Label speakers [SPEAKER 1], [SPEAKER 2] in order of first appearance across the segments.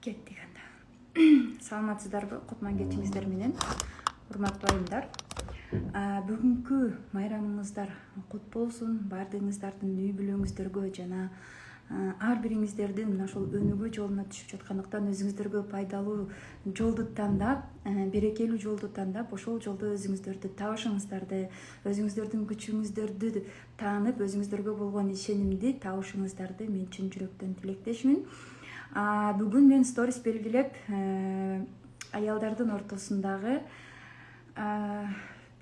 [SPEAKER 1] Кеттик анда. Саламатсыздарбы, кутман кечиңиздер менен, урматтуу айымдар. Бүгүнкү майрамыңыздар кут болсун. Баардыгыңыздардын үй бүлөңүздөргө жана ар бириңиздердин мына ошол өнүгүү жолуна түшүп жаткандыктан өзүңүздөргө пайдалуу жолду тандап, берекелүү жолду тандап, ошол жолдо өзүңүздөрдү табышыңыздарды, өзүңүздөрдүн күчүңүздөрдү таанып, өзүңүздөргө болгон ишенимди табышыңыздарды мен чын жүрөктөн тилектешмин. Бүгүн мен сторис белгилеп, аялдардын ортосундагы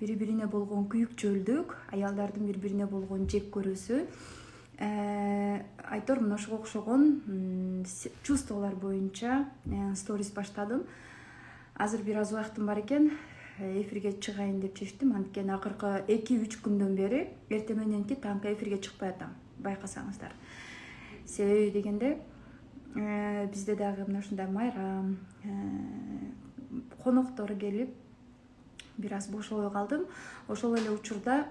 [SPEAKER 1] бири-бирине болгон күйүкчөлдүк, аялдардын бири-бирине болгон жек көрүүсү, айтор мына ошого окшогон чувстволор боюнча сторис баштадым. Азыр бир аз убактым бар экен, эфирге чыгайын деп чечтим. Анткени акыркы 2-3 күндөн бери эртең мененки таңкы эфирге чыкпай атам, байкасаңыздар. Себеби дегенде бизде дагы мына ушундай майрам, коноктор келип бир аз бошобой калдым. Ошол эле учурда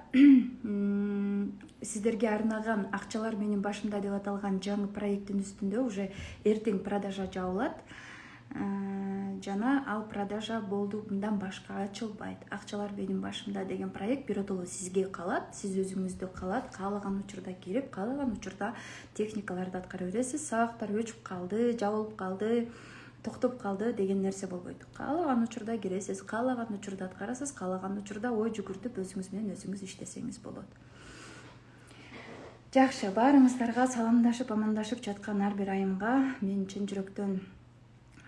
[SPEAKER 1] сиздерге арнаган акчалар менин башымда деп аталган жаңы проекттин үстүндө уже эртең продажа жабылат. Жана ал продажа болду, мындан башка ачылбайт. Акчалар менин башымда деген проект биротоло сизге калат, сиз өзүңүздө калат. Каалаган учурда кирип, каалаган учурда техникаларды аткара бересиз. Сабактар өчүп калды, жабылып калды, токтоп калды деген нерсе болбойт. Каалаган учурда киресиз, каалаган учурда аткарасыз, каалаган учурда ой жүгүртүп өзүңүз менен өзүңүз иштесеңиз болот. Жакшы, баарыңыздарга саламдашып, амандашып жаткан ар бир айымга мен чын жүрөктөн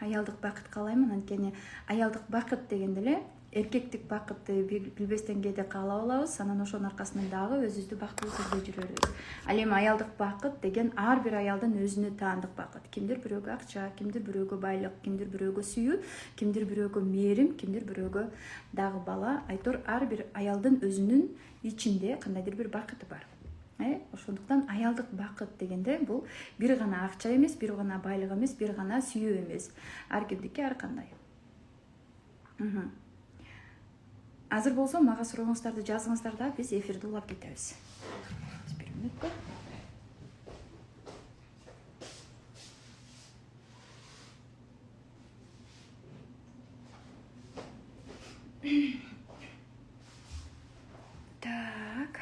[SPEAKER 1] аялдык бакыт каалаймын. Анткени аялдык бакыт дегенде эле эркектик бакытты билбестен кээде каалап алабыз, анан ошонун аркасынан дагы өзүбүздү бактылуу сезбей жүрөбүз. Ал эми аялдык бакыт деген ар бир аялдын өзүнө таандык бакыт. Кимдир бирөөгө акча, кимдир бирөөгө байлык, кимдир бирөөгө сүйүү, кимдир бирөөгө мээрим, кимдир бирөөгө дагы бала. Айтор ар бир аялдын өзүнүн ичинде кандайдыр бир бакыты бар. Ошондуктан аялдык бакыт дегенде бул бир гана акча эмес, бир гана байлык эмес, бир гана сүйүү эмес. Ар кимдики ар кандай. Азыр болсо мага сурооңуздарды жазыңыздар да биз эфирди улап кетебиз. Бир мүнөткө. Так.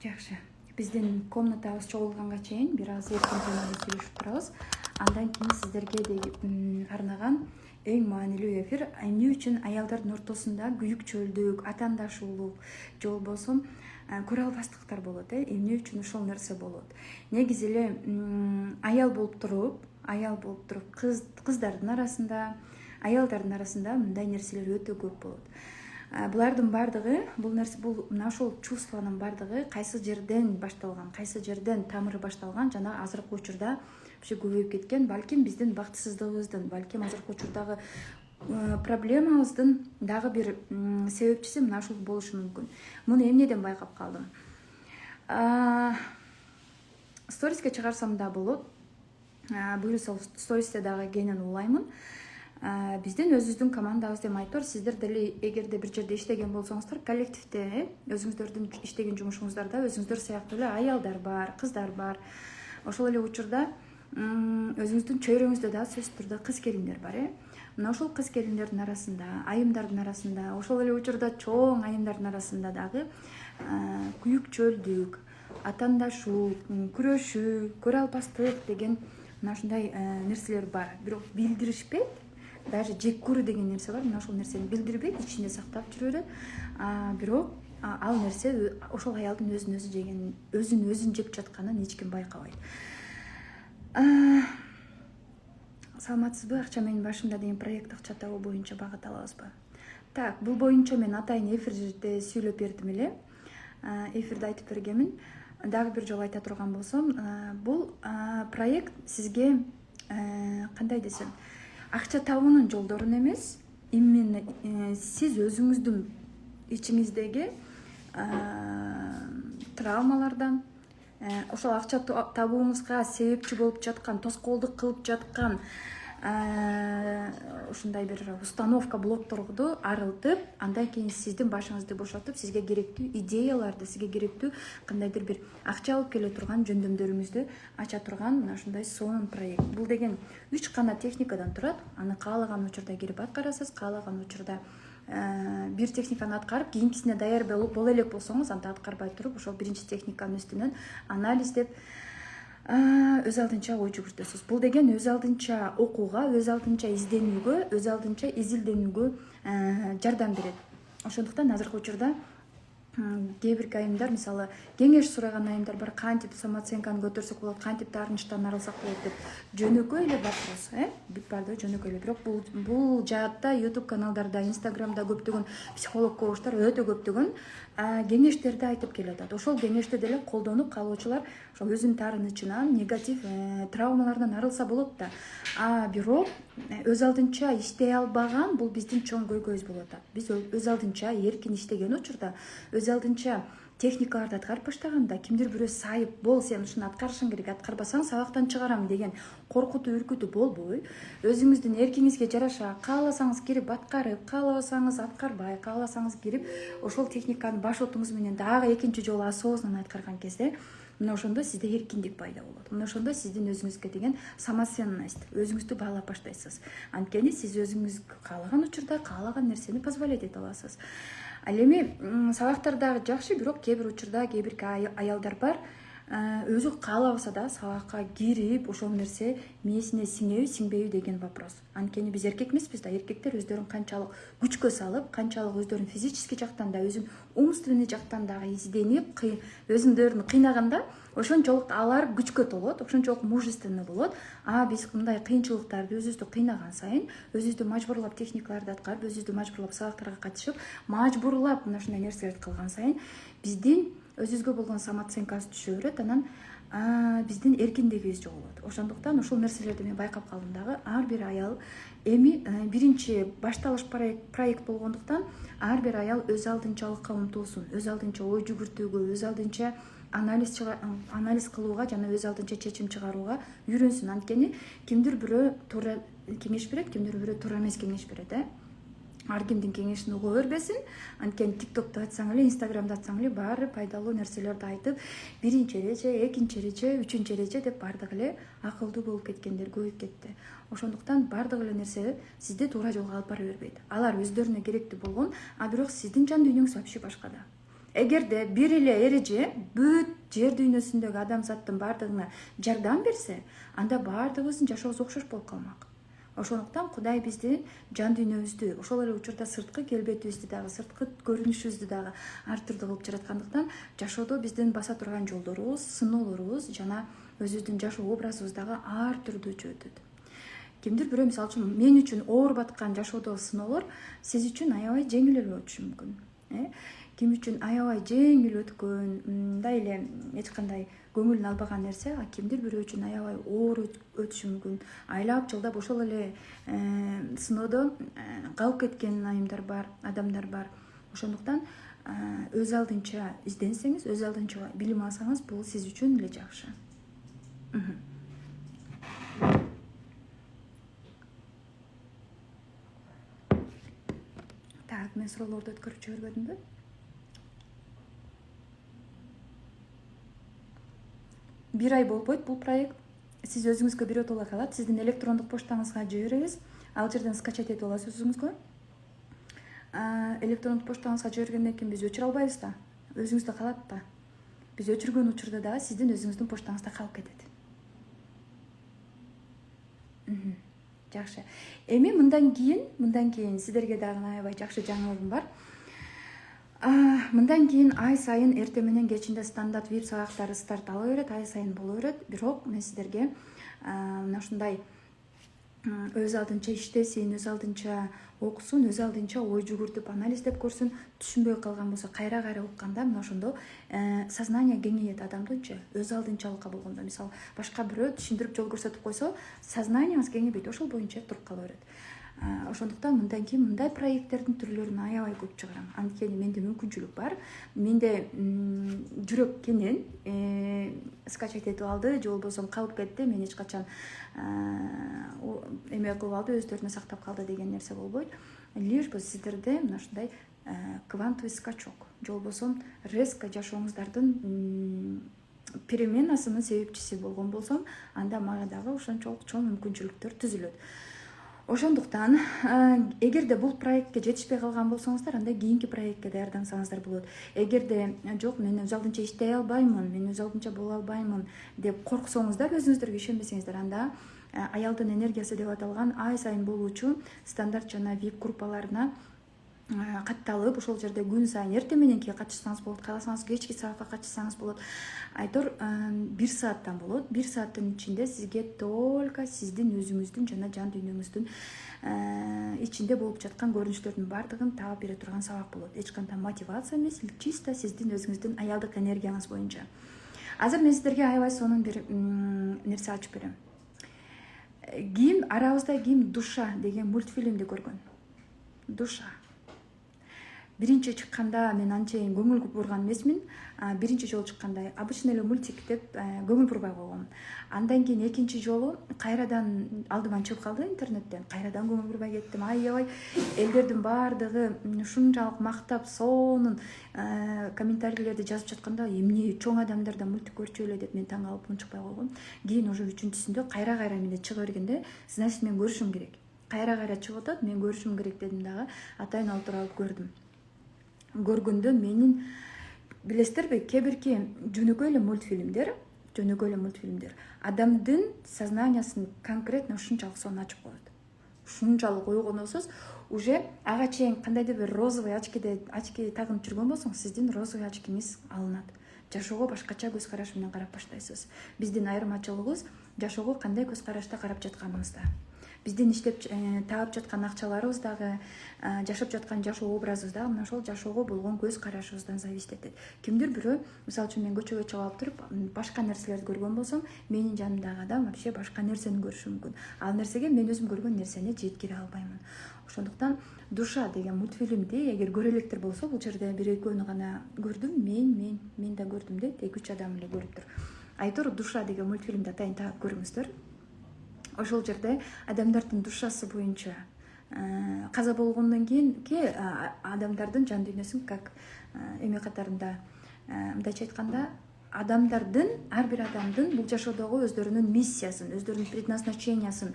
[SPEAKER 1] Жакшы. Биздин комнатабыз чогулганга чейин бир аз эркин сүйлөшүп турабыз. Андан кийин сиздерге арнаган эң маанилүү эфир эмне үчүн аялдардын ортосунда күйүкчөлдүк, атаандашуулук же болбосо көрө албастыктар болот, эмне үчүн ошол нерсе болот. Негизи эле аял болуп туруп кыздардын арасында, аялдардын арасында мындай нерселер өтө көп болот. Булардын бардыгы, бул мына ошол чувствонун бардыгы кайсы жерден башталган, кайсы жерден тамыры башталган, жана азыркы учурда көбөйүп кеткен. Балким биздин бактысыздыгыбыздын, балким азыркы учурдагы проблемабыздын дагы бир себепчиси мына ушул болушу мүмкүн. Муну эмнеден байкап калдым? Сториске чыгарсам да болот. Буюрса стористе дагы кенен улаймын. Биздин өзүбүздүн командабыз деп айтор. Сиздер деле эгерде бир жерде иштеген болсоңуздар, коллективде өзүңүздөрдүн иштеген жумушуңуздарда өзүңүздөр сыяктуу эле аялдар бар, кыздар бар. Ошол эле учурда өзүңүздүн чөйрөңүздө да сөзсүз турда кыз келиндер бар. Мына ошол кыз келиндердин арасында, айымдардын арасында, ошол эле учурда чоң айымдардын арасында дагы күйүкчөлдүк, атаандашуу, күрөшүү, көрө албастык деген мына ушундай нерселер бар. Бирок билдиришпейт. Даже жек көрүү деген нерсе бар. Мына ошол нерсени билдирбейт, ичинде сактап жүрөт. Бирок ал нерсе ошол аялдын өзүн өзүн жеп жатканын эч ким байкабайт. Саламатсызбы? Акча менин башымда деген проект акча табуу боюнча багыт алабызбы? Так, бул боюнча мен атайын эфирде сүйлөп бердим эле. Эфирде айтып бергенмин. Дагы бир жолу айта турган болсом, бул проект сизге кандай десем, акча табуунун жолдорун эмес, именно сиз өзүңүздүн ичиңиздеги травмалардан, ошол акча табууңузга себепчи болуп жаткан, тоскоолдук кылып жаткан ушундай бир установка, блокторду арылтып, андан кийин сиздин башыңызды бошотуп, сизге керектүү идеяларды, сизге керектүү кандайдыр бир акча алып келе турган жөндөмдөрүңүздү ача турган мына ушундай сонун проект. Бул деген 3 гана техникадан турат. Аны каалаган учурда кирип аткарасыз, каалаган учурда бир техниканы аткарып, кийинкисине даяр боло элек болсоңуз, анда аткарбай туруп, ошол биринчи техниканын үстүнөн анализдеп, өз алдынча ой жүгүртөсүз. Бул деген өз алдынча окууга, өз алдынча изденүүгө, өз алдынча изилденүүгө жардам берет. Ошондуктан азыркы учурда кээ бир айымдар, мисалы, кеңеш сураган айымдар бар, кантип самооценканы көтөрсөк болот, кантип таарынычтан арылсак болот деп. Жөнөкөй эле вопрос, бүт баардыгы жөнөкөй эле. Бирок бул жаатта YouTube каналдарда, Instagramда көптөгөн психолог коучтар өтө көптөгөн кеңештерди айтып келатат. Ошол кеңешти деле колдонуп калуучулар ошол өзүнүн таарынычынан, негатив травмалардан арылса болот да. Бирок өз алдынча иштей албаган бул биздин чоң көйгөйүбүз болуп атат. Биз өз алдынча эркин иштеген учурда, өз алдынча техникаларды аткарып баштаганда, кимдир бирөө сайып, бол сен ушуну аткарышың керек, аткарбасаң сабактан чыгарам деген коркутуу, үркүтүү болбой, өзүңүздүн эркиңизге жараша кааласаңыз кирип аткарып, каалабасаңыз аткарбай, кааласаңыз кирип ошол техниканы баш отуңуз менен дагы экинчи жолу осознанно аткарган кезде, мына ошондо сизде эркиндик пайда болот. Мына ошондо сиздин өзүңүзгө деген самоценность, өзүңүздү баалап баштайсыз. Анткени сиз өзүңүз каалаган учурда каалаган нерсени позволять эте аласыз. Ал эми сабактар дагы жакшы, бирок кээ бир учурда кээ бир аялдар бар, өзү каалабаса да сабакка кирип, ошол нерсе мээсине сиңеби, сиңбейби деген вопрос. Анткени биз эркек эмеспиз да, эркектер өздөрүн канчалык күчкө салып, канчалык өздөрүн физический жактан да, өзүн умственный жактан дагы изденип, өзүндөрүн кыйнаганда, ошончолук алар күчкө толот, ошончолук мужественный болот. Биз мындай кыйынчылыктарды өзүбүздү кыйнаган сайын, өзүбүздү мажбурлап техникаларды аткарып, өзүбүздү мажбурлап сабактарга катышып, мажбурлап мына ушундай нерселерди кылган сайын, биздин өзүбүзгө болгон самооценкабыз түшө берет, анан биздин эркиндигибиз жоголот. Ошондуктан ушул нерселерди мен байкап калдым дагы. Ар бир аял эми биринчи башталыш проект болгондуктан ар бир аял өз алдынчалыкка умтулсун, өз алдынча ой жүгүртүүгө, өз алдынча анализ кылууга жана өз алдынча чечим чыгарууга үйрөнсүн. Анткени кимдир бирөө туура кеңеш берет, кимдир бирөө туура эмес кеңеш берет. Ар кимдин кеңешин уга бербесин. Анткени TikTok'та айтсаң эле, Instagram'да айтсаң эле, баары пайдалуу нерселерди айтып, биринчи эреже, экинчи эреже, үчүнчү эреже деп баардыгы эле акылдуу болуп кеткендер көбөйүп кетти. Ошондуктан баардык эле нерсе сизди туура жолго алып бара бербейт. Алар өздөрүнө керектүү болгон, бирок сиздин жан дүйнөңүз вообще башкада. Эгерде бир эле эреже бүт жер дүйнөсүндөгү адамзаттын баардыгына жардам берсе, анда баардыгыбыздын жашообуз окшош болуп калмак. Ошондуктан Кудай бизди жан дүйнөбүздү, ошол эле учурда сырткы келбетибизди дагы, сырткы көрүнүшүбүздү дагы ар түрдүү кылып жараткандыктан, жашоодо биздин баса турган жолдорубуз, сыноолорубуз жана өзүбүздүн жашоо образыбыз дагы ар түрдүүчө өтөт. Кимдир бирөө, мисалы үчүн, мен үчүн оор баткан жашоодогу сыноолор сиз үчүн аябай жеңил эле өтүшү мүмкүн. Ким үчүн аябай жеңил өткөн, мындай эле эч кандай көңүлүн албаган нерсе, кимдир бирөө үчүн аябай оор өтүшү мүмкүн. Айлап жылдап ошол эле сыноодо калып кеткен айымдар бар, адамдар бар. Ошондуктан өз алдынча изденсеңиз, өз алдынча билим алсаңыз, бул сиз үчүн эле жакшы. Так, мен суроолорду өткөрүп жибербедимби? Бир ай болбойт бул проект. Сиз өзүңүзгө бирөө эле калат. Сиздин электрондук поштаңызга жиберебиз. Ал жерден скачать этип аласыз өзүңүзгө. Электрондук поштаңызга жибергенден кийин биз өчүрө албайбыз да. Өзүңүздө калат да. биз өчүргөн учурда дагы сиздин өзүңүздүн поштаңызда калып кетет. Жакшы. Эми мындан кийин сиздерге дагы аябай жакшы жаңылыгым бар. Мындан кийин ай сайын эртең менен кечинде стандарт VIP сабактары старт ала берет, ай сайын боло берет. Бирок мен сиздерге мына ушундай өз алдынча иштесин, өз алдынча окусун, өз алдынча ой жүгүртүп анализдеп көрсүн, түшүнбөй калган болсо кайра укканда мына ошондо сознание кеңейет адамдынчы. Өз алдынчалыкка болгондо, мисалы, башка бирөө түшүндүрүп жол көрсөтүп койсо, сознаниеңиз кеңейбейт, ошол боюнча туруп кала берет. Ошондуктан мындан кийин мындай проекттердин түрлөрүн аябай көп чыгарам. Анткени менде мүмкүнчүлүк бар. Менде жүрөк кенен скачать этип алды, же болбосо калып кетти. Мен эч качан эме кылып алды, өздөрүнө сактап калды деген нерсе болбойт. Лишь бы сиздерде мына ушундай квантовый скачок, же болбосо резко жашооңуздардын переменасынын себепчиси болгон болсом, анда мага дагы ошончолук чоң мүмкүнчүлүктөр түзүлөт. Ошондуктан эгерде бул проектке жетишпей калган болсоңуздар, анда кийинки проектке даярдансаңыздар болот. Эгерде жок, мен өз алдынча иштей албаймын, мен өз алдынча боло албаймын деп корксоңуздар, өзүңүздөргө ишенбесеңиздер, анда аялдын энергиясы деп аталган ай сайын болуучу стандарт жана VIP группаларына катталып, ошол жерде күн сайын эртең мененки катышсаңыз болот, кааласаңыз кечки саатка катышсаңыз болот. Айтор 1 сааттан болот. 1 сааттын ичинде сизге только сиздин өзүңүздүн жана жан дүйнөңүздүн ичинде болуп жаткан көрүнүштөрдүн баардыгын таап бере турган сабак болот. Эч кандай мотивация эмес, чисто сиздин өзүңүздүн аялдык энергияңыз боюнча. Азыр мен сиздерге аябай сонун бир нерсе ачып берем. Арабызда ким Душа деген мультфильмди көргөн? Душа. Биринчи чыкканда мен анчейин көңүл бурган эмесмин. Биринчи жолу чыкканда обычный эле мультик деп көңүл бурбай койгом. Андан кийин экинчи жолу кайрадан алдыма чыгып калды интернеттен. Кайрадан көңүл бурбай кеттим. Аябай элдердин баардыгы ушунчалык мактап, сонун комментарийлерди жазып жатканда, эмне чоң адамдар да мультик көрчү эле деп мен таң калып унчукпай койгом. Кийин уже үчүнчүсүндө кайра менде чыга бергенде, значит мен көрүшүм керек. Кайра чыгып атат, мен көрүшүм керек дедим дагы. Атайын олтуруп көрдүм. Көргөндө менин, билесиздерби, кээ бирки жөнөкөй эле мультфильмдер адамдын сознаниясын конкретно ушунчалык сонун ачып коет. Ушунчалык ойгоносуз, уже ага чейин кандайдыр бир розовый очки тагынып жүргөн болсоңуз, сиздин розовый очкиңиз алынат. Жашоого башкача көз караш менен карап баштайсыз. Биздин айырмачылыгыбыз жашоого кандай көз карашта карап жатканыбызда. Биздин иштеп таап жаткан акчаларыбыз дагы, жашап жаткан жашоо образыбыз дагы мына ошол жашоого болгон көз карашыбыздан зависит этет. Кимдир бирөө, мисалы үчүн мен көчөгө чыгып алып туруп, башка нерселерди көргөн болсом, менин жанымдагы адам вообще башка нерсени көрүшү мүмкүн. Ал нерсеге мен өзүм көргөн нерсени жеткире албаймын. Ошондуктан Душа деген мультфильмди эгер көрө электер болсо, бул жерде бир экөөнү гана көрдүм, мен да көрдүм дейт, 2-3 адам эле көрүптүр. Айтор Душа деген мультфильмди атайын таап көрүңүздөр. Ошол жерде адамдардын душасы боюнча каза болгондон кийинки адамдардын жан дүйнөсүн как эме катарында, мындайча айтканда, адамдардын, ар бир адамдын бул жашоодогу өздөрүнүн миссиясын, өздөрүнүн предназначениясын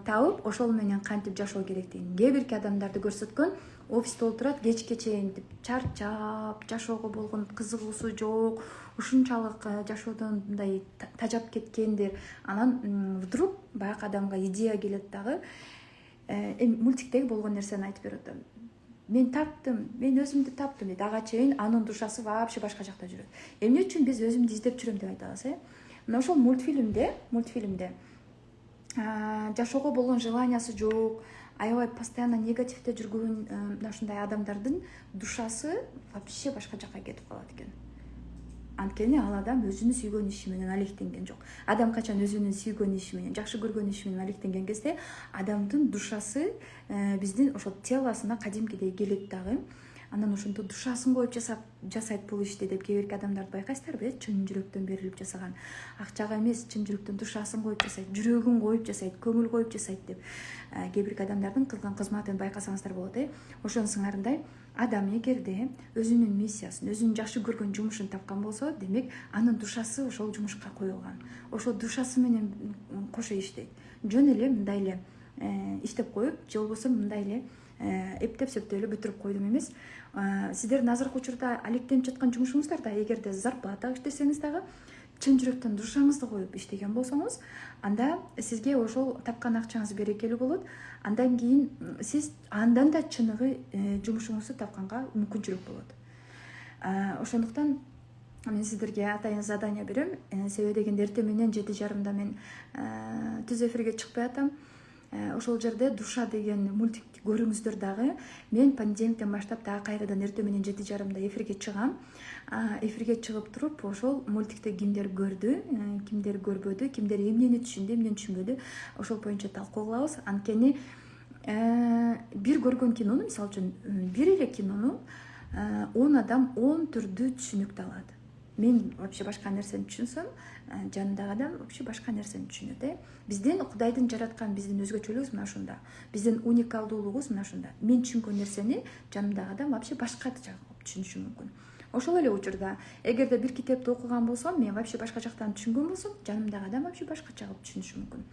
[SPEAKER 1] табып, ошол менен кантип жашоо керектигин. Кээ бирки адамдарды көрсөткөн, офисте отурат, кечке чейин чарчап, жашоого болгон кызыгуусу жок, ушунчалык жашоодон мындай тажап кеткендир. Анан вдруг баягы адамга идея келет дагы, мультиктеги болгон нерсени айтып берет. Мен таптым, мен өзүмдү таптым дейт. Ага чейин анын душасы вообще башка жакта жүрөт. Эмне үчүн биз өзүмдү издеп жүрөм деп айтабыз, Мына ошол мультфильмде жашоого болгон желаниясы жок, аябай постоянно негативде жүргөн мына ушундай адамдардын душасы вообще башка жака кетип калат экен. Анткени ал адам өзүнүн сүйгөн иши менен алектенген жок. Адам качан өзүнүн сүйгөн иши менен, жакшы көргөн иши менен алектенген кезде, адамдын душасы биздин ошол телосуна кадимкидей келет дагы. Анан ошондо душасын коюп жасайт бул ишти деп кээ бирки адамдарды байкайсыздарбы, чын жүрөктөн берилип жасаган. Акчага эмес, чын жүрөктөн душасын коюп жасайт, жүрөгүн коюп жасайт, көңүл коюп жасайт деп кээ бирки адамдардын кылган кызматын байкасаңыздар болот, Ошонун сыңарындай адам эгерде өзүнүн миссиясын, өзүнүн жакшы көргөн жумушун тапкан болсо, демек анын душасы ошол жумушка коюлган. Ошол душасы менен кошо иштейт. Жөн эле мындай эле иштеп коюп, же болбосо мындай эле эптеп сөптөп эле бүтүрүп койдум эмес. Сиздердин азыркы учурда алектенип жаткан жумушуңуздарда эгерде зарплата иштесеңиз дагы чын жүрөктөн душаңызды коюп иштеген болсоңуз, анда сизге ошол тапкан акчаңыз берекелүү болот. Андан кийин сиз андан да чыныгы жумушуңузду тапканга мүмкүнчүлүк болот. Ошондуктан мен сиздерге атайын задание берем. Себеби дегенде эртең менен 7:30 мен түз эфирге чыкпай атам. Ошол жерде Душа деген мультикти көрүңүздөр дагы. Мен понедельниктен баштап дагы кайрадан эртең менен 7:30 эфирге чыгам. Эфирге чыгып туруп ошол мультикти кимдер көрдү, кимдер көрбөдү, кимдер эмнени түшүндү, эмнени түшүнбөдү, ошол боюнча талкуу кылабыз. Анткени бир көргөн кинону, мисалы үчүн бир эле кинону 10 адам 10 түрдүү түшүнүктө алат. Мен вообще башка нерсени түшүнсөм, жанымдагы адам вообще башка нерсени түшүнөт. Биздин Кудайдын жараткан биздин өзгөчөлүгүбүз мына ушунда. Биздин уникалдуулугубуз мына ушунда. Мен түшүнгөн нерсени жанымдагы адам вообще башкача түшүнүшү мүмкүн. Ошол эле учурда эгерде бир китепти окуган болсом, мен вообще башка жактан түшүнгөн болсом, жанымдагы адам вообще башкача кылып түшүнүшү мүмкүн.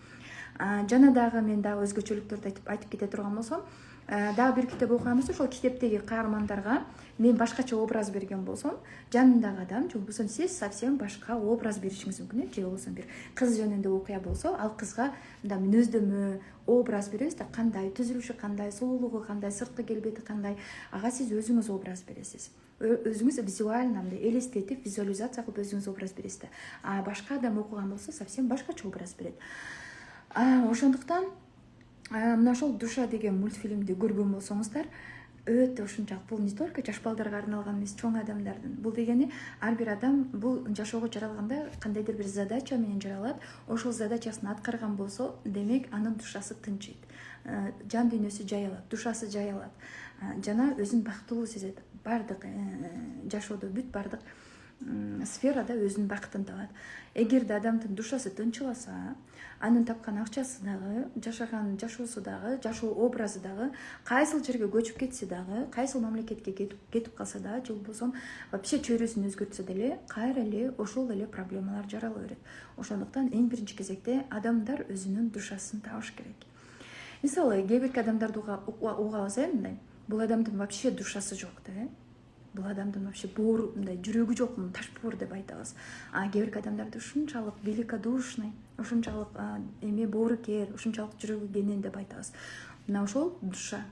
[SPEAKER 1] Жана дагы мен дагы өзгөчөлүктөрдү айтып кете турган болсом, дагы бир китеп окуган болсом, ошол китептеги каармандарга мен башкача образ берген болсом, жанымдагы адам же болбосо сиз совсем башка образ беришиңиз мүмкүн. Же болбосо бир кыз жөнүндө окуя болсо, ал кызга мындай мүнөздөмө, образ беребиз да, кандай түзүлүшү, кандай сулуулугу, кандай сырткы келбети, кандай, ага сиз өзүңүз образ бересиз. Өзүңүз визуально мындай элестетип, визуализация кылып өзүңүз образ бересиз да. Башка адам окуган болсо, совсем башкача образ берет. Ошондуктан мына ошол Душа деген мультфильмди көргөн болсоңуздар, өтө ушунчалык бул не только жаш балдарга арналган эмес, чоң адамдардын. Бул дегени ар бир адам бул жашоого жаралганда кандайдыр бир задача менен жаралат. Ошол задачасын аткарган болсо, демек анын душасы тынчыйт. Жан дүйнөсү жайылат, душасы жайылат. Жана өзүн бактылуу сезет. Бардык жашоодо бүт бардык сферада өзүнүн бакытын табат. Эгерде адамдын душасы тынчыбаса, анын тапкан акчасы дагы, жашаган жашоосу дагы, жашоо образы дагы, кайсыл жерге көчүп кетсе дагы, кайсыл мамлекетке кетип калса да, же болбосо вообще чөйрөсүн өзгөртсө деле, кайра эле ошол эле проблемалар жарала берет. Ошондуктан эң биринчи кезекте адамдар өзүнүн душасын табыш керек. Мисалы, кээ бирки адамдарды угабыз, мындай, бул адамдын вообще душасы жок да. Бул адамдын вообще боору, мындай жүрөгү жок, таш боор деп айтабыз. Кээ бирки адамдарды ушунчалык великодушный, ушунчалык боорукер, ушунчалык жүрөгү кенен деп айтабыз. Мына ошол душа.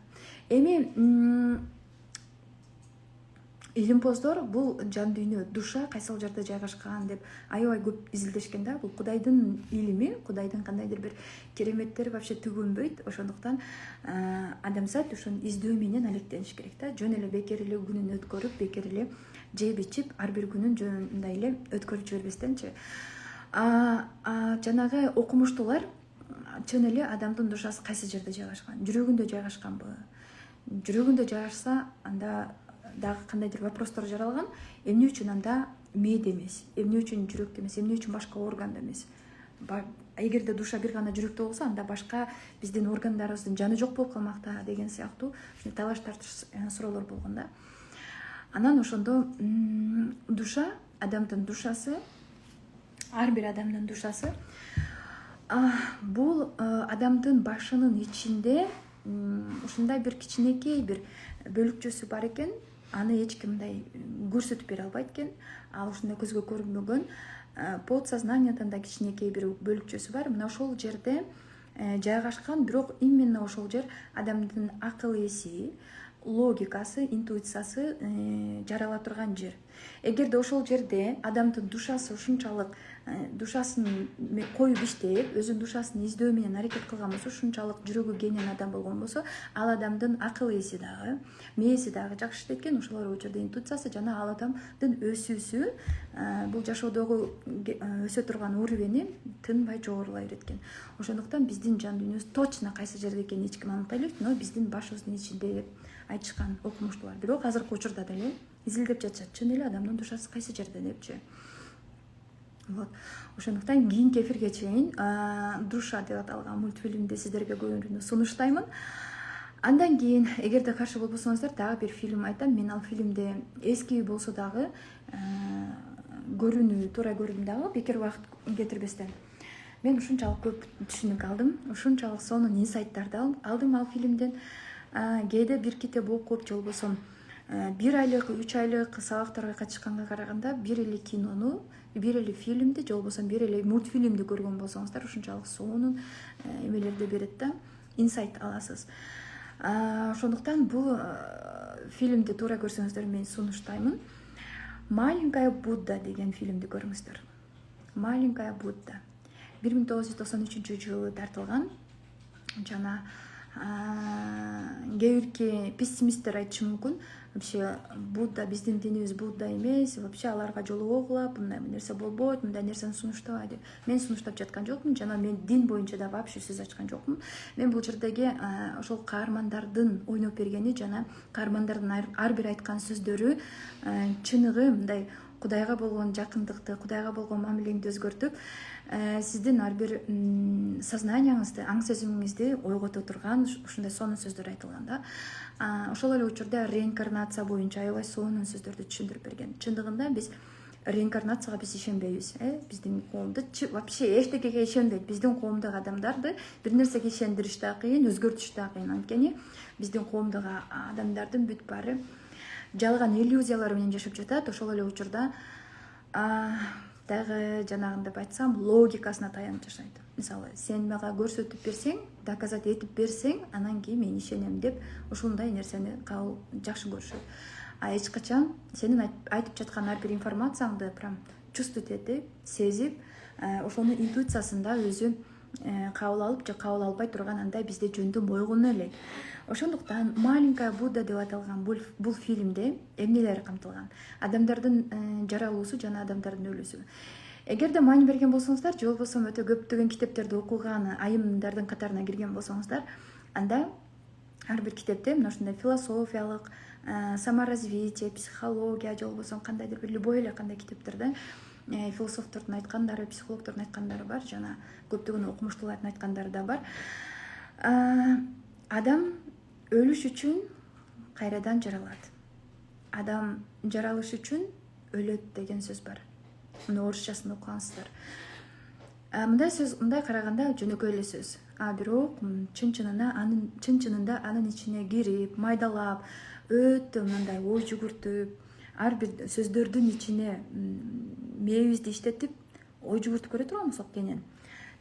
[SPEAKER 1] Илимпоздор бул жан дүйнө, душа кайсыл жерде жайгашкан деп аябай көп изилдешкен да. Бул Кудайдын илими, Кудайдын кандайдыр бир кереметтери вообще түгөнбөйт. Ошондуктан адамзат ошону издөө менен алектениш керек да. Жөн эле бекер эле күнүн өткөрүп, бекер эле жеп ичип, ар бир күнүн жөнүндай эле өткөрүп жибербестенчи. Жанагы окумуштуулар чын эле адамдын душасы кайсы жерде жайгашкан? Жүрөгүндө жайгашканбы? Жүрөгүндө жайгашса, анда дагы кандайдыр вопростор жаралган. Эмне үчүн анда мээде эмес, эмне үчүн жүрөктө эмес, эмне үчүн башка органда эмес? Эгерде душа бир гана жүрөктө болсо, анда башка биздин органдарыбыздын жаны жок болуп калмак да деген сыяктуу талаш тартыш суроолор болгон да. Анан ошондо душа, адамдын душасы, ар бир адамдын душасы бул адамдын башынын ичинде ушундай бир кичинекей бир бөлүкчөсү бар экен. Аны эч ким мындай көрсөтүп бере албайт экен. Ал ушундай көзгө көрүнбөгөн подсознаниядан да кичинекей бир бөлүкчөсү бар. Мына ошол жерде жайгашкан, бирок именно ошол жер адамдын акыл эси, логикасы, интуициясы жарала турган жер. Эгерде ошол жерде адамдын душасы ушунчалык душасын коюп иштеп, өзүнүн душасын издөө менен аракет кылган болсо, ушунчалык жүрөгү кенен адам болгон болсо, ал адамдын акыл эси дагы, мээси дагы жакшы иштейт экен. Ошолор учурда интуициясы жана ал адамдын өсүүсү, бул жашоодогу өсө турган уровени тынбай жогорулай берет экен. Ошондуктан биздин жан дүйнөбүз точно кайсы жерде экенин эч ким аныктай элек, но биздин башыбыздын ичинде деп айтышкан окумуштуулар. Бирок азыркы учурда деле изилдеп жатышат, чын эле адамдын душасы кайсы жерде депчи. Вот. Ошондуктан кийинки эфирге чейин Душа деп аталган мультфильмди сиздерге көрүүнү сунуштаймын. Андан кийин, эгерде каршы болбосоңуздар, дагы бир фильм айтам. Мен ал фильмди эски болсо дагы көрүүнү туура көрдүм дагы, бекер убакыт кетирбестен. Мен ушунчалык көп түшүнүк алдым, ушунчалык сонун инсайттарды алдым ал фильмден. кээде бир китеп окуп же болбосо 1 айлык 3 айлык сабактарга катышканга караганда бир эле кинону, бир эле фильмди же болбосо бир эле мультфильмди көргөн болсоңуздар ушунчалык сонун эмелерди берет да, инсайт аласыз. Ошондуктан бул фильмди туура көрсөңүздөр мен сунуштаймын. Маленькая Будда деген фильмди көрүңүздөр. Маленькая Будда 1993-жылы тартылган. Жана кээ бирки пессимисттер айтышы мүмкүн, вообще Будда, биздин динибиз Будда эмес, вообще аларга жолугуу кулап, мындай нерсе болбойт, мындай нерсени сунуштабай деп. Мен сунуштап жаткан жокмун, жана мен дин боюнча да вообще сөз ачкан жокмун. Мен бул жердеги ошол каармандардын ойноп бергени жана каармандардын ар бир айткан сөздөрү чыныгы мындай Кудайга болгон жакындыкты, Кудайга болгон мамилеңди өзгөртүп, сиздин ар бир сознанияңызды, аң сезимиңизди ойгото турган ушундай сонун сөздөр айтылган да. Ошол эле учурда реинкарнация боюнча аябай сонун сөздөрдү түшүндүрүп берген. Чындыгында биз реинкарнацияга биз ишенбейбиз. Биздин коомдо вообще эчтекеге ишенбейт. Биздин коомдогу адамдарды бир нерсеге ишендириш да кыйын, өзгөртүш да кыйын. Анткени биздин коомдогу адамдардын бүт баары жалган иллюзиялар менен жашап жатат. Ошол эле учурда дагы жанагындай айтсам, логикасына таянып жашайт. Мисалы, сен мага көрсөтүп берсең, доказать этип берсең, анан кийин мен ишенем деп ушундай нерсени кабыл жакшы көрүшөт. Эч качан сенин айтып жаткан ар бир информацияңды прям чувствовать этип, сезип, ошону интуициясында өзү кабыл алып же кабыл албай турган андай бизде жөндү бойгону элек. Ошондуктан Маленькая Будда деп аталган бул фильмде эмнелер камтылган? Адамдардын жаралуусу жана адамдардын өлүүсү. Эгерде маани берген болсоңуздар, же болбосо өтө көптөгөн китептерди окуган айымдардын катарына кирген болсоңуздар, анда ар бир китепте мына ушундай философиялык, саморазвитие, психология же болбосо кандайдыр бир любой эле кандай китептерде философтордун айткандары, психологтордун айткандары бар, жана көптөгөн окумуштуулардын айткандары да бар. Адам өлүш үчүн кайрадан жаралат. Адам жаралыш үчүн өлөт деген сөз бар. Муну орусчасын окугансыздар. Мындай сөз, мындай караганда жөнөкөй эле сөз. Бирок чын-чынында анын ичине кирип, майдалап, өтө мындай ой жүгүртүп, ар бир сөздөрдүн ичине мээбизди иштетип, ой жүгүртүп көрө турган болсок кенен,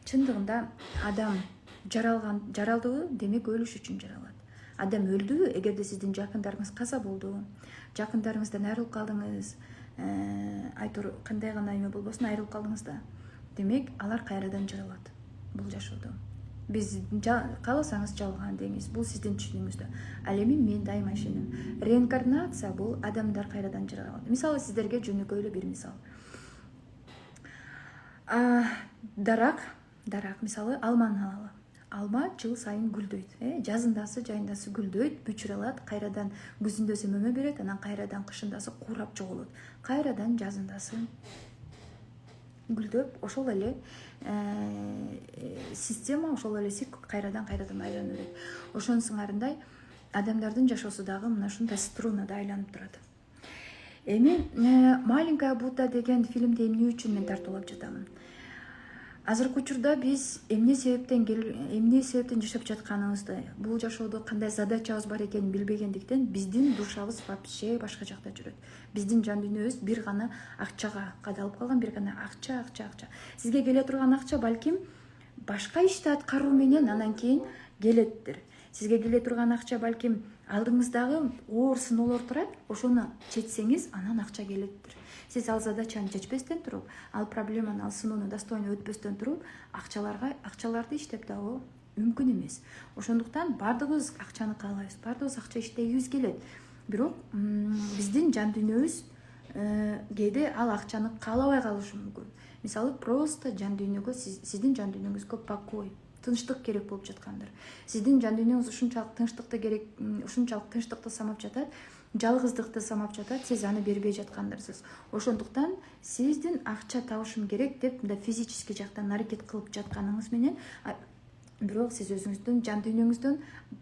[SPEAKER 1] чындыгында адам жаралдыбы, демек өлүш үчүн жаралат. Адам өлдүбү, эгерде сиздин жакындарыңыз каза болду, жакындарыңыздан айрылып калдыңыз, айтор кандай гана эме болбосун айрылып калдыңыз да, демек алар кайрадан жаралат бул жашоодо. Биз кааласаңыз жалган деңиз, бул сиздин түшүнүгүңүздө. Ал эми мен дайыма ишенем. Реинкарнация бул адамдар кайрадан жаралат. Мисалы сиздерге жөнөкөй эле бир мисал. Дарак, мисалы алманы алалы. Алма жыл сайын гүлдөйт, жазындасы, жайындасы гүлдөйт, бүчүр алат, кайрадан күзүндө мөмө берет, анан кайрадан кышындасы курап жоголот. Кайрадан жазындасы гүлдөп, ошол эле система, ошол эле цикл кайрадан айланып берет. Ошонун сыңарындай адамдардын жашоосу дагы мына ушундай струнада айланып турат. Эми Маленькая Будда деген фильмди эмне үчүн мен тартуулап жатамын? Азыркы учурда биз эмне себептен жашап жатканыбызды, бул жашоодо кандай задачабыз бар экенин билбегендиктен биздин душабыз вообще башка жакта жүрөт. Биздин жан дүйнөбүз бир гана акчага кадалып калган, бир гана акча. Сизге келе турган акча балким башка ишти аткаруу менен анан кийин келеттир. Сизге келе турган акча балким алдыңыздагы оор сыноолор турат, ошону чечсеңиз анан акча келеттир. Сиз ал задачаны чечпестен туруп, ал проблеманы, ал сыноону достойно өтпөстөн туруп, акчаларды иштеп табуу мүмкүн эмес. Ошондуктан бардыгыбыз акчаны каалайбыз, бардыгыбыз акча иштегибиз келет. Бирок биздин жан дүйнөбүз кээде ал акчаны каалабай калышы мүмкүн. Мисалы, просто жан дүйнөгө, сиздин жан дүйнөңүзгө покой, тынчтык керек болуп жаткандыр. Сиздин жан дүйнөңүз ушунчалык тынчтыкты самап жатат, жалгыздыкты самап жатат, сиз аны бербей жаткандырсыз. Ошондуктан сиздин акча табышым керек деп мындай физический жактан аракет кылып жатканыңыз менен, бирок сиз өзүңүздүн жан дүйнөңүздөн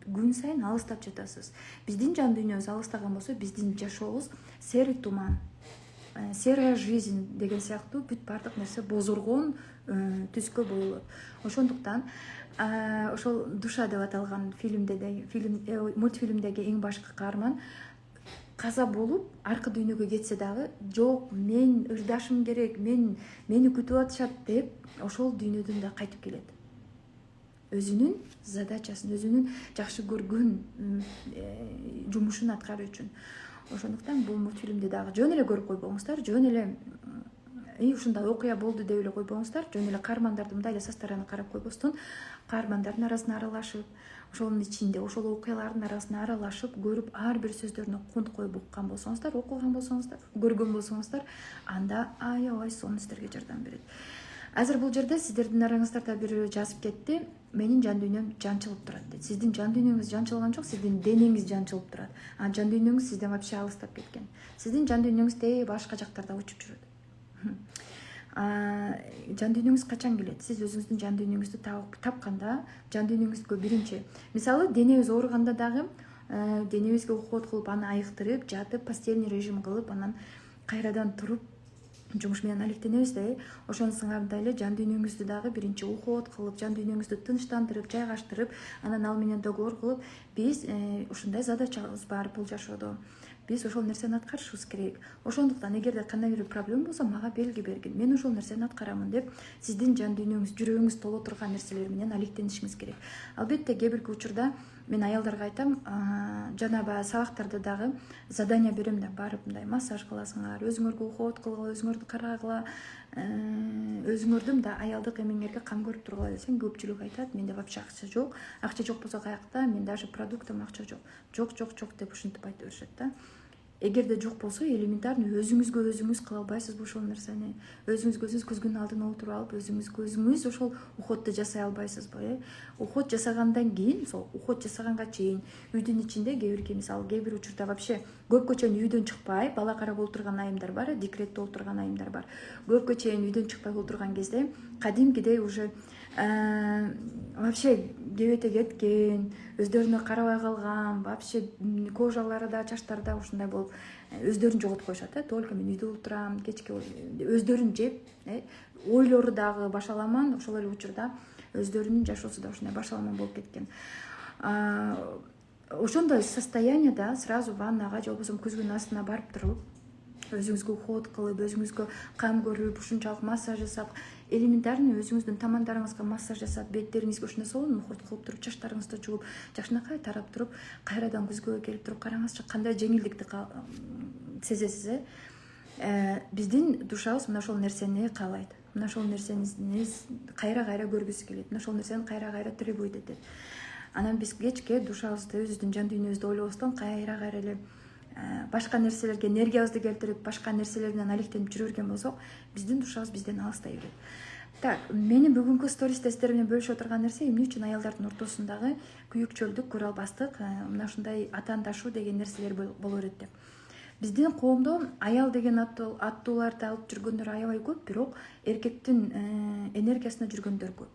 [SPEAKER 1] күн сайын алыстап жатасыз. Биздин жан дүйнөбүз алыстаган болсо, биздин жашообуз серый туман. серая жизнь деген сыяктуу бүт баардык нерсе бозоргон түскө боелот. Ошондуктан ошол Душа деп аталган мультфильмдеги эң башкы каарман каза болуп аркы дүйнөгө кетсе дагы жок, мен ырдашым керек, мени күтүп атышат деп ошол дүйнөдөн да кайтып келет. Өзүнүн задачасын, өзүнүн жакшы көргөн жумушун аткаруу үчүн. Ошондуктан бул мультфильмди дагы жөн эле көрүп койбоңуздар, жөн эле ушундай окуя болду деп эле койбоңуздар, жөн эле каармандарды мындай эле со стороны карап койбостон, каармандардын арасына аралашып, ошонун ичинде ошол окуялардын арасына аралашып көрүп, ар бир сөздөрүнө кунт коюп уккан болсоңуздар, окуган болсоңуздар, көргөн болсоңуздар, анда аябай сонун сиздерге жардам берет. Азыр бул жерде сиздердин араңыздарда бирөө жазып кетти: менин жан дүйнөм жанчылып турат дейт. Сиздин жан дүйнөңүз жанчылган жок, сиздин денеңиз жанчылып турат. А жан дүйнөңүз сизден вообще алыстап кеткен. Сиздин жан дүйнөңүз башка жактарда учуп жүрөт. Жан дүйнөңүз качан келет? Сиз өзүңүздүн жан дүйнөңүздү тапканда, жан дүйнөңүзгө биринчи, мисалы, денебиз ооруганда дагы денебизге уход кылып, аны айыктырып, жатып, постельный режим кылып, анан кайрадан туруп жумуш менен алектенебиз да. Ошонун сыңарындай эле жан дүйнөңүздү дагы биринчи уход кылып, жан дүйнөңүздү тынчтандырып, жайгаштырып, анан ал менен договор кылып, биз ушундай задачабыз бар бул жашоодо. Биз ошол нерсени аткарышыбыз керек. Ошондуктан эгерде кандай бир проблема болсо, мага белги бергин. Мен ошол нерсени аткарамын деп сиздин жан дүйнөңүз, жүрөгүңүз толо турган нерселер менен алектенишиңиз керек. Албетте, кээ бирки учурда мен аялдарга айтам, жана баягы сабактарда дагы задание берем да, барып мындай массаж кыласыңар, өзүңөргө уход кылгыла, өзүңөрдү карагыла, өзүңөрдү мындай аялдык эмеңерге кам көрүп тургула десең, көпчүлүк айтат: менде вообще акча жок. Акча жок болсо каякта, мен даже продуктум акча жок. Жок деп ушинтип айта беришет да. Эгерде жок болсо, элементарный өзүңүзгө өзүңүз кыла албайсызбы ошол нерсени? Өзүңүзгө өзүңүз көзгүнүн алдына отуруп алып, өзүңүзгө өзүңүз ошол уходду жасай албайсызбы? Уход жасагандан кийин, сол уход жасаганга чейин үйдүн ичинде кээ бир учурда вообще көпкө чейин үйдөн чыкпай бала карап отурган айымдар бар, декретте отурган айымдар бар. Көпкө чейин үйдөн чыкпай отурган кезде кадимкидей уже вообще кебете кеткен, өздөрүнө карабай калган, вообще кожалары да, чачтары да ушундай болуп өздөрүн жоготуп коюшат. Только мен үйдө отурам, кечке өздөрүн жеп, ойлору дагы башаламан, ошол эле учурда өздөрүнүн жашоосу да ушундай башаламан болуп кеткен. Ошондой состоянияда сразу ваннага же болбосо көзгүнүн астына барып туруп, өзүңүзгө уход кылып, өзүңүзгө кам көрүп, ушунчалык массаж жасап, элементарный өзүңүздүн тамандарыңызга массаж жасап, беттериңизге ушундай сонун уход кылып туруп, чачтарыңызды жууп, жакшынакай тарап туруп, кайрадан көзгөгө келип туруп, караңызчы кандай жеңилдикти сезесиз. Биздин душабыз мына ошол нерсени каалайт. Мына ошол нерсени кайра көргүсү келет. Мына ошол нерсени кайра требует этет. Анан биз кечке душабызды, өзүбүздүн жан дүйнөбүздү ойлобостон кайра эле башка нерселерге энергиябызды келтирип, башка нерселер менен алектенип жүрө берген болсок, биздин душабыз бизден алыстай берет. Так, менин бүгүнкү стористе сиздер менен бөлүшүп отурган нерсе эмне үчүн аялдардын ортосундагы күйүкчөлдүк, көралбастык, мына ушундай атаандашуу деген нерселер боло берет деп. Биздин коомдо аял деген аттууларды алып жүргөндөр аябай көп, бирок эркектин энергиясына жүргөндөр көп.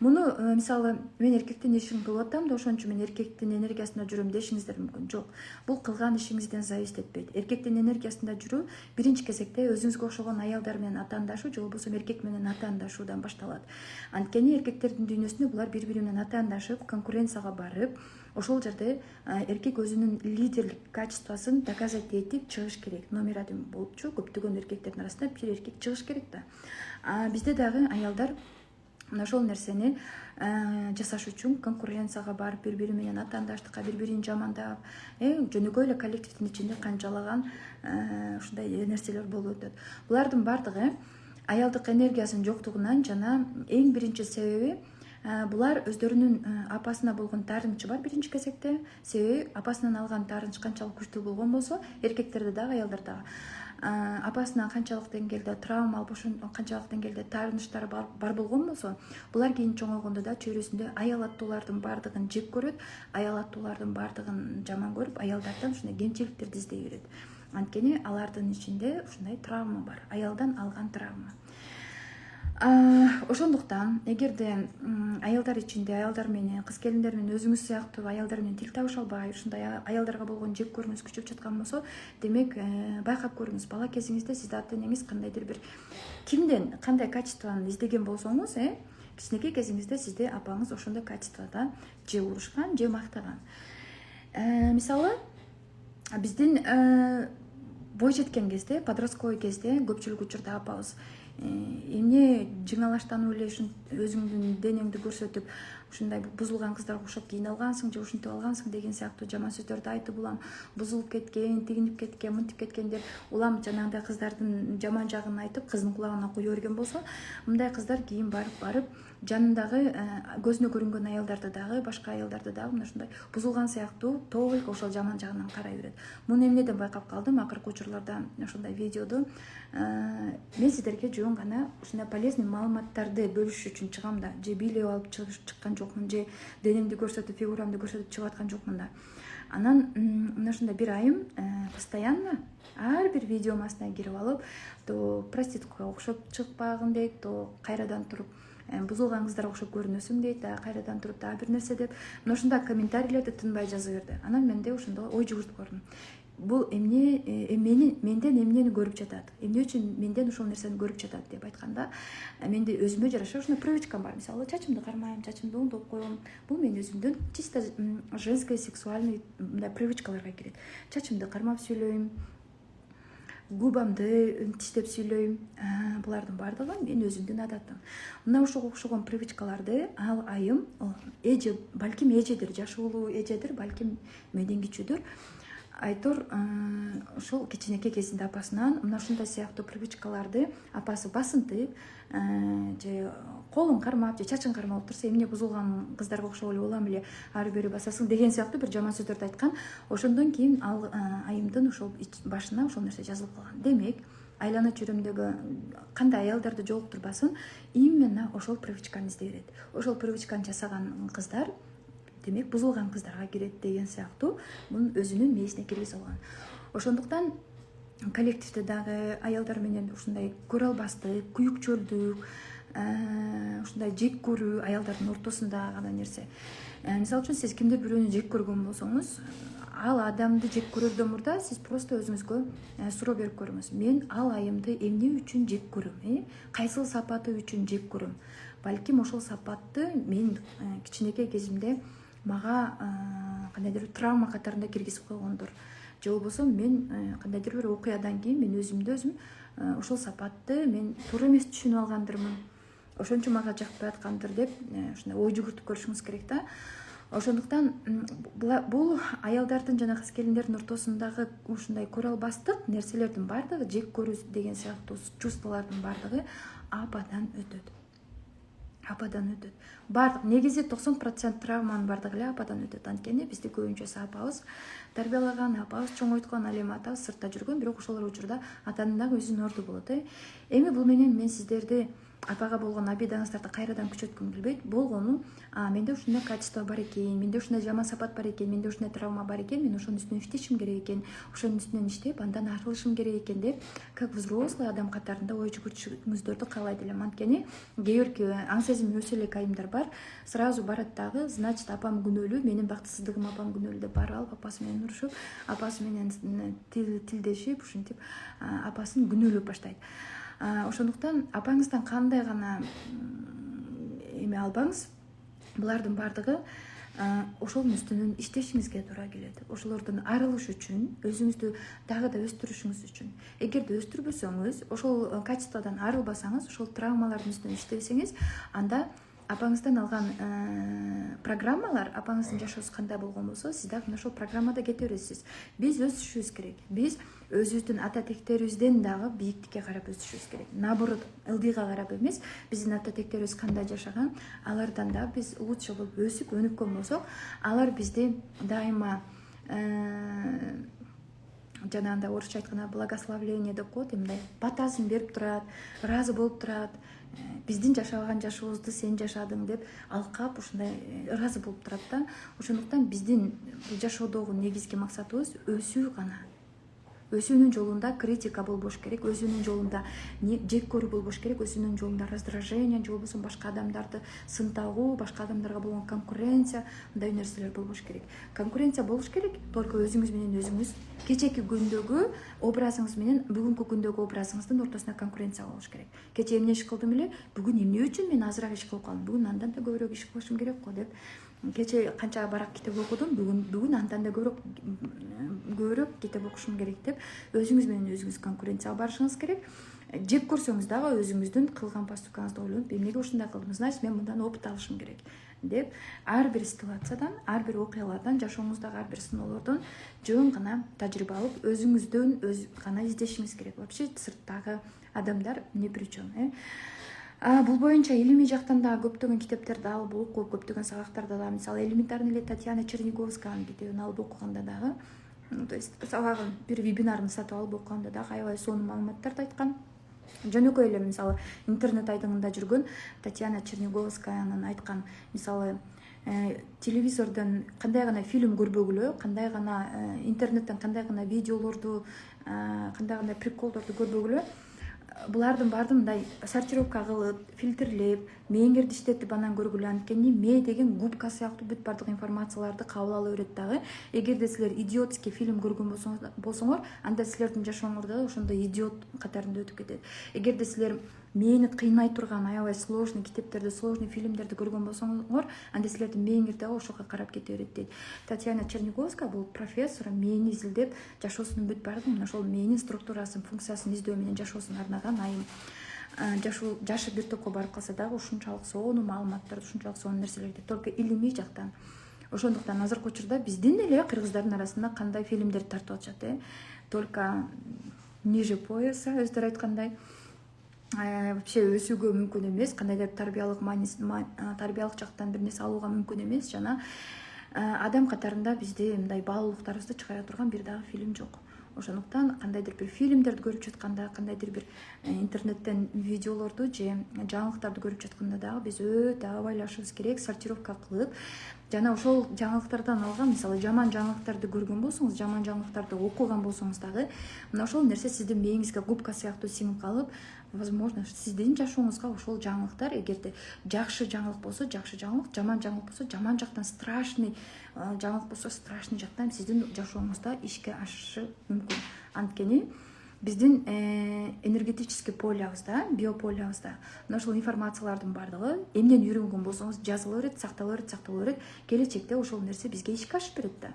[SPEAKER 1] Муну мисалы мен эркектин ишин кылып атам да, ошон үчүн мен эркектин энергиясында жүрөм дешиңиздер мүмкүн. Жок. Бул кылган ишиңизден зависит этпейт. Эркектин энергиясында жүрүү биринчи кезекте өзүңүзгө окшогон аялдар менен атаандашуу же болбосо эркек менен атаандашуудан башталат. Анткени эркектердин дүйнөсүндө булар бири-бири менен атаандашып, конкуренцияга барып, ошол жерде эркек өзүнүн лидерлик качествосын доказать этип чыгыш керек. Номер один болупчу, көптөгөн эркектердин арасында бир эркек чыгыш керек да. Бизде дагы аялдар мына ошол нерсени жасаш үчүн конкуренцияга барып, бири-бири менен атаандаштыкка, бири-бирин жамандап, жөнөкөй эле коллективдин ичинде канчалаган ушундай нерселер болуп өтөт. Булардын баардыгы аялдык энергиясынын жоктугунан жана эң биринчи себеби булар өздөрүнүн апасына болгон таарынычы бар биринчи кезекте. Себеби апасынан алган таарынч канчалык күчтүү болгон болсо, эркектерде дагы, аялдар дагы апасынан канчалык деңгээлде травма алып, канчалык деңгээлде таарынычтары бар болгон болсо, булар кийин чоңойгондо да чөйрөсүндө аял аттуулардын баардыгын жек көрөт, аял аттуулардын баардыгын жаман көрүп, аялдардан ушундай кемчиликтерди издей берет. Анткени алардын ичинде ушундай травма бар, аялдан алган травма. Ошондуктан эгерде аялдар ичинде аялдар менен кыз келиндер менен өзүңүз сыяктуу аялдар менен тил табыша албай ушундай аялдарга болгон жек көрүүңүз күчөп жаткан болсо, демек байкап көрүңүз, бала кезиңизде сизде ата энеңиз кандайдыр бир кимден кандай качествону издеген болсоңуз, кичинекей кезиңизде сизди апаңыз ошондой качествода же урушкан, же мактаган. Мисалы, биздин бой жеткен кезде, подростковый кезде көпчүлүк учурда апабыз эмне жыңалаштанып эле өзүңдүн денеңди көрсөтүп, ушундай бузулган кыздарга окшоп кийинип алгансың же ушинтип алгансың деген сыяктуу жаман сөздөрдү айтып, улам бузулуп кеткен, тигинип кеткен, мынтип кеткен деп улам жанагындай кыздардын жаман жагын айтып, кыздын кулагына куя берген болсо, мындай кыздар кийин барып жанындагы көзүнө көрүнгөн аялдарды дагы, башка аялдарды дагы мына ушундай бузулган сыяктуу только ошол жаман жагынан карай берет. Муну эмнеден байкап калдым? Акыркы учурларда ошондой видеоду мен сиздерге жөн гана ушундай полезный маалыматтарды бөлүшүш үчүн чыгам да, же бийлеп алып чыккан жокмун, же денемди көрсөтүп, фигурамды көрсөтүп чыгып аткан жокмун да. Анан мына ушундай бир айым постоянно ар бир видеонун астына кирип алып, то проституткага окшоп чыкпагын дейт, то кайрадан туруп бузулган кыздарга окшоп көрүнөсүң дейт, кайрадан туруп дагы бир нерсе деп, мына ушундай комментарийлерди тынбай жаза берди. Анан менде ошондо ой жүгүртүп көрдүм. Бул менден эмнени көрүп жатат, эмне үчүн менден ушул нерсени көрүп жатат деп айтканда, менде өзүмө жараша ушундай привычкам бар. Мисалы, чачымды кармайм, чачымды оңдоп коем. Бул менин өзүмдүн чисто женский сексуальный мындай привычкаларга кирет. Чачымды кармап сүйлөйм, губамды тиштеп сүйлөйм. Булардын баардыгы менин өзүмдүн адатым. Мына ошого окшогон привычкаларды ал айым, эже, балким эжедир, жашы улуу эжедир, балким менден кичүүдүр. Айтор ушул кичинекей кезинде апасынан мына ушундай сыяктуу привычкаларды апасы басынтып, же колун кармап, же чачын кармап турса, эмне бузулган кыздарга окшоп эле улам эле ары бери басасың деген сыяктуу бир жаман сөздөрдү айткан. Ошондон кийин ал айымдын ошол башына ошол нерсе жазылып калган. Демек, айлана чөйрөмдөгү кандай аялдарды жолуктурбасын, именно ошол привычканы издей берет. Ошол привычканы жасаган кыздар демек бузулган кыздарга кирет деген сыяктуу мунун өзүнүн мээсине киргизе алган. Ошондуктан коллективде дагы аялдар менен ушундай көрө албастык, күйүкчөлдүк, ушундай жек көрүү аялдардын ортосунда гана нерсе. Мисалы үчүн сиз кимдир бирөөнү жек көргөн болсоңуз, ал адамды жек көрөрдөн мурда сиз просто өзүңүзгө суроо берип көрүңүз. Мен ал айымды эмне үчүн жек көрөм? Кайсыл сапаты үчүн жек көрөм? Балким ошол сапатты мен кичинекей кезимде мага кандайдыр бир травма катарында киргизип койгондур. Же болбосо мен кандайдыр бир окуядан кийин мен өзүмдү өзүм ошол сапатты мен туура эмес түшүнүп алгандырмын. Ошон үчүн мага жакпай аткандыр деп ушундай ой жүгүртүп көрүшүңүз керек да. Ошондуктан бул аялдардын жана кыз келиндердин ортосундагы ушундай көрө албастык нерселердин баардыгы, жек көрүү деген сыяктуу чувстволордун баардыгы ападан өтөт. Ападан өтөт. Бардык негизи 90% травманын бардыгы эле ападан өтөт. Анткени бизди көбүнчөсү апабыз тарбиялаган, апабыз чоңойткон, ал эми атабыз сыртта жүргөн, бирок ошол учурда атанын дагы өзүнүн орду болот. Эми бул менен мен сиздерди апага болгон обидаңыздарды кайрадан күчөткүм келбейт. Болгону менде ушундай качество бар экен, менде ушундай жаман сапат бар экен, менде ушундай травма бар экен, мен ошонун үстүнөн иштешим керек экен, ошонун үстүнөн иштеп, андан арылышым керек экен деп, как взрослый адам катарында ой жүгүртүшүңүздөрдү каалайт элем. Анткени кээ бирки аң сезими өсө элек айымдар бар, сразу барат дагы, значит, апам күнөөлүү, менин бактысыздыгым апам күнөөлүү деп барып алып, апасы менен урушуп, апасы менен тилдешип, ушинтип апасын күнөөлөп баштайт. Ошондуктан апаңыздан кандай гана эме албаңыз, булардын баардыгы ошонун үстүнөн иштешиңизге туура келет. Ошолордон арылыш үчүн, өзүңүздү дагы да өстүрүшүңүз үчүн. Эгерде өстүрбөсөңүз, ошол качестводан арылбасаңыз, ошол травмалардын үстүнөн иштебесеңиз, анда апаңыздан алган программалар, апаңыздын жашоосу кандай болгон болсо, сиз дагы ошол программада кете бересиз. Биз өсүшүбүз керек. Биз өзүбүздүн ата тектерибизден дагы бийиктикке карап өсүшүбүз керек. Наоборот, ылдыйга карап эмес, биздин ата тектерибиз кандай жашаган, алардан да биз лучше болуп өсүп, өнүккөн болсок, алар бизди дайыма жанагындай орусча айтканда благословление деп коет, мындай батасын берип турат, ыраазы болуп турат. Биздин жашаган жашообузду сен жашадың деп алкап ушундай ыраазы болуп турат да. Ошондуктан биздин жашоодогу негизги максатыбыз өсүү гана. өзүнүн жолунда критика болбош керек, өзүнүн жолунда жек көрүү болбош керек, өзүнүн жолунда раздражение же болбосо башка адамдарды сынтагуу, башка адамдарга болгон конкуренция, мындай нерселер болбош керек. Конкуренция болуш керек только өзүңүз менен өзүңүз, кечээки күндөгү образыңыз менен бүгүнкү күндөгү образыңыздын ортосуна конкуренция болуш керек. Кечээ эмне иш кылдым эле, бүгүн эмне үчүн мен азыраак иш кылып калдым, бүгүн андан да көбүрөөк иш кылышым керек го деп. Кечээ канча барак китеп окудум, бүгүн андан да көбүрөөк китеп окушум керек деп өзүңүз менен өзүңүз конкуренцияга барышыңыз керек. Жек көрсөңүз дагы өзүңүздүн кылган поступкаңызды ойлонуп, эмнеге ушундай кылдым, значит мен мындан опыт алышым керек деп ар бир ситуациядан, ар бир окуялардан, жашооңуздагы ар бир сыноолордон жөн гана тажрыйба алып, өзүңүздөн өз гана издешиңиз керек. Вообще сырттагы адамдар не при чем. Бул боюнча илимий жактан да көптөгөн китептерди алып окуп, көптөгөн сабактарда да, мисалы элементарный эле Татьяна Черниговскаянын китебин алып окуганда дагы, то есть сабагын бир вебинарын сатып алып окуганда дагы аябай сонун маалыматтарды айткан. Жөнөкөй эле мисалы интернет айдыңында жүргөн Татьяна Черниговскаянын айткан, мисалы телевизордон кандай гана фильм көрбөгүлө, кандай гана интернеттен кандай гана видеолорду, кандай гана приколдорду көрбөгүлө, булардын баардыгын мындай сортировка кылып, фильтрлеп, мээңерди иштетип анан көргүлө. Анткени мээ деген губка сыяктуу бүт баардык информацияларды кабыл ала берет дагы. Эгерде силер идиотский фильм көргөн болсоңор, анда силердин жашооңор да ошондой идиот катарында өтүп кетет. Эгерде силер мээни кыйнай турган аябай сложный китептерди, сложный фильмдерди көргөн болсоңор, анда силердин мээңер дагы ошого карап кете берет дейт. Татьяна Черниговская бул профессор, мээни изилдеп, жашоосунун бүт баардыгын ошол мээнин структурасын, функциясын издөө менен жашоосун арнаган айым. Жашы бир топко барып калса дагы ушунчалык сонун маалыматтарды, ушунчалык сонун нерселерди только илимий жактан. Ошондуктан азыркы учурда биздин эле кыргыздардын арасында кандай фильмдер тартып атышат, только ниже пояса, өздөрү айткандай, вообще өсүүгө мүмкүн эмес, кандайдыр тарбиялык жактан бир нерсе алууга мүмкүн эмес. Жана адам катарында бизде мындай баалуулуктарыбызды чыгара турган бир дагы фильм жок. Ошондуктан кандайдыр бир фильмдерди көрүп жатканда, кандайдыр бир интернеттен видеолорду же жаңылыктарды көрүп жатканда дагы биз өтө абайлашыбыз керек, сортировка кылып, жана ошол жаңылыктардан алган, мисалы жаман жаңылыктарды көргөн болсоңуз, жаман жаңылыктарды окуган болсоңуз дагы, мына ошол нерсе сиздин мээңизге губка сыяктуу сиңип калып, возможно, сиздин жашооңузга ошол жаңылыктар, эгерде жакшы жаңылык болсо жакшы жаңылык, жаман жаңылык болсо жаман жактан, страшный жаңылык болсо страшный жактан сиздин жашооңузда ишке ашышы мүмкүн. Анткени биздин энергетический полябызда, биополябызда мына ошол информациялардын баардыгы эмнени үйрөнгөн болсоңуз жазыла берет, сактала берет. Келечекте ошол нерсе бизге ишке ашып берет да.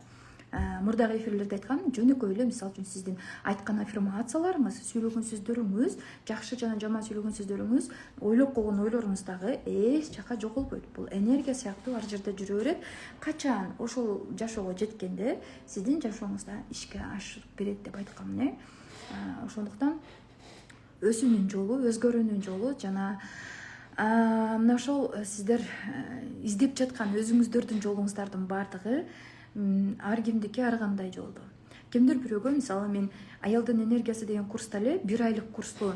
[SPEAKER 1] Мурдагы эфирлерде айткан, жөнөкөй эле мисалы үчүн сиздин айткан аффирмацияларыңыз, сүйлөгөн сөздөрүңүз, жакшы жана жаман сүйлөгөн сөздөрүңүз, ойлоп койгон ойлоруңуз дагы эч жака жоголбойт. Бул энергия сыяктуу ар жерде жүрө берет. Качан ошол жашоого жеткенде сиздин жашооңузда ишке ашып берет деп айткам. Ошондуктан өсүүнүн жолу, өзгөрүүнүн жолу жана мына ошол сиздер издеп жаткан өзүңүздөрдүн жолуңуздардын баардыгы ар кимдики ар кандай жолдо. Кимдир бирөөгө, мисалы мен аялдын энергиясы деген курста эле 1 айлык курсту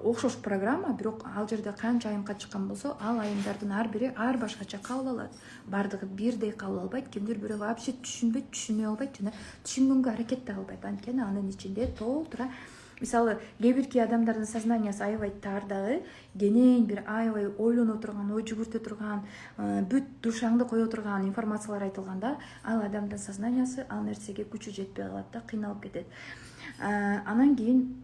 [SPEAKER 1] окшош программа, бирок ал жерде канча айымга чыккан болсо, ал айымдардын ар бири ар башкача кабыл алат. Бардыгы бирдей кабыл албайт, кимдир бирөө вообще түшүнбөйт, түшүнө албайт жана түшүнгөнгө аракет да кылбайт. Анткени анын ичинде толтура, мисалы кээ бирки адамдардын сознаниясы аябай тар дагы, кенен бир аябай ойлоно турган, ой жүгүртө турган, бүт душаңды кое турган информациялар айтылганда, ал адамдын сознаниясы ал нерсеге күчү жетпей калат да, кыйналып кетет. Анан кийин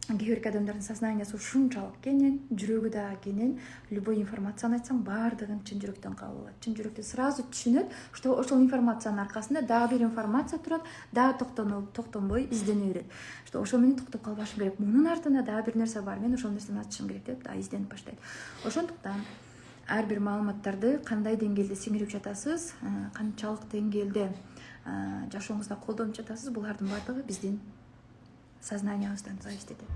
[SPEAKER 1] кээ бирки адамдардын сознаниясы ушунчалык кенен, жүрөгү да кенен, любой информацияны айтсаң баардыгын чын жүрөктөн кабыл алат. Чын жүрөктөн сразу түшүнөт, что ошол информациянын аркасында дагы бир информация турат, дагы токтонбой издене берет. Что ошол менен токтоп калбашым керек. Мунун артында дагы бир нерсе бар, мен ошол нерсени ачышым керек деп дагы изденип баштайт. Ошондуктан ар бир маалыматтарды кандай деңгээлде сиңирип жатасыз, канчалык деңгээлде жашооңузда колдонуп жатасыз, булардын баардыгы биздин сознаниябыздан зависит этет.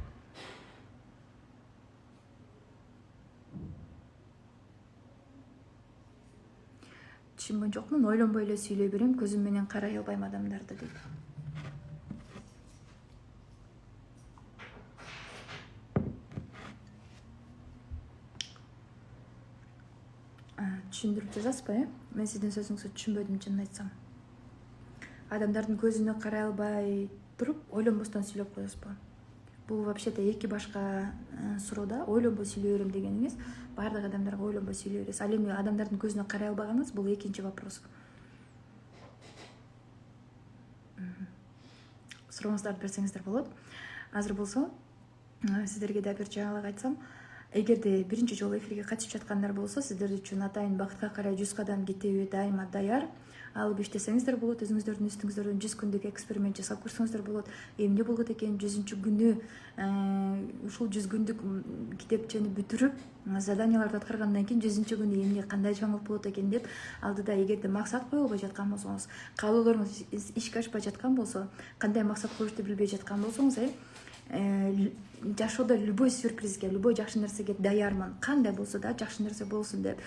[SPEAKER 1] Түшүнбөй жокмун, ойлонбой эле сүйлөй берем, көзүм менен карай албайм адамдарды дейт. Түшүндүрүп жазасызбы, Мен сиздин сөзүңүздү түшүнбөдүм, чынын айтсам. Адамдардын көзүнө карай албай, туруп ойлонбостон сүйлөп коесузбу? Бул вообще-то эки башка суроо да. Ойлонбой сүйлөй берем дегениңиз баардык адамдарга ойлонбой сүйлөй бересиз. Ал эми адамдардын көзүнө карай албаганыңыз бул экинчи вопрос. Сурооңуздарды берсеңиздер болот. Азыр болсо сиздерге да бир жаңылык айтсам, эгерде биринчи жолу эфирге катышып жаткандар болсо, сиздер үчүн атайын бакытка карай 100 кадам кетеби дайыма даяр. Алып иштесеңиздер болот, өзүңүздөрдүн үстүңүздөрдөн 100 күндүк эксперимент жасап көрсөңүздөр болот. Эмне болот экен 100 күнү ушул 100 күндүк китепчени бүтүрүп, заданияларды аткаргандан кийин 100 күнү эмне кандай жаңылык болот экен деп алдыда эгерде максат кое албай жаткан болсоңуз, каалоолоруңуз ишке ашпай жаткан болсо, кандай максат коюшту билбей жаткан болсоңуз, жашоодо любой сюрпризге, любой жакшы нерсеге даярмын. Кандай болсо да жакшы нерсе болсун деп